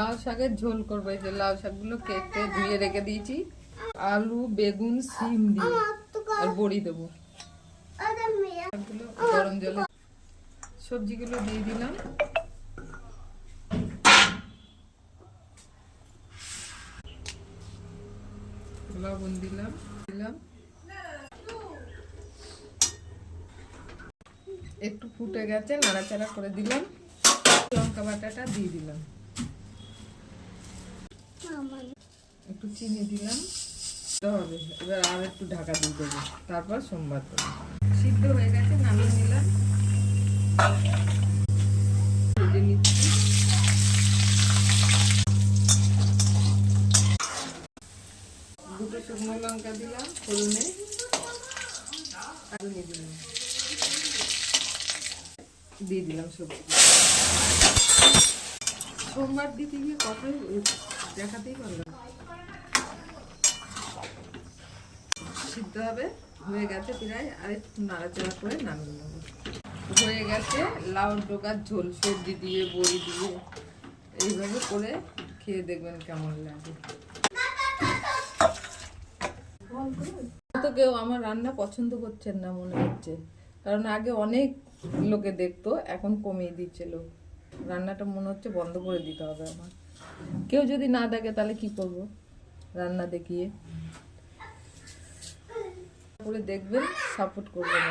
লাউ শাকের ঝোল করবো। এই যে লাউ শাকগুলো কেটে ধুয়ে রেখে দিয়েছি, আলু বেগুন সিম দিয়ে আর বড়ি দেবো। গরম জলে সবজিগুলো দিয়ে দিলাম, লবণ দিলাম একটু ফুটে গেছে, নাড়াচাড়া করে দিলাম, লঙ্কা বাটাটা দিয়ে দিলাম, একটু চিনি দিলাম হবে। এবার আর একটু ঢাকা দিয়ে দেবো, তারপর সোমবার দেবো। সিদ্ধ হয়ে গেছে, নামিয়ে নিলাম। দুটো শুকনো লঙ্কা দিলাম ফোড়নে, দিয়ে দিলাম সবজি। সোমবার দিতে গিয়ে কথাই দেখাতেই পারলাম। সিদ্ধ হবে, হয়ে গেছে প্রায়, আর একটু নাড়াচাড়া করে নামিয়ে নেবো। হয়ে গেছে লাউ ডোকার ঝোল, সবজি দিয়ে বড়ি দিয়ে এইভাবে করে খেয়ে দেখবেন কেমন লাগে। তো কেউ আমার রান্না পছন্দ করছেন না মনে হচ্ছে, কারণ আগে অনেক লোকে দেখতো, এখন কমিয়ে দিচ্ছে লোক। রান্নাটা মনে হচ্ছে বন্ধ করে দিতে হবে আমার। কেউ যদি না দেখে তাহলে কি করব, রান্না দেখিয়ে করে দেখবেন, সাপোর্ট করবেন।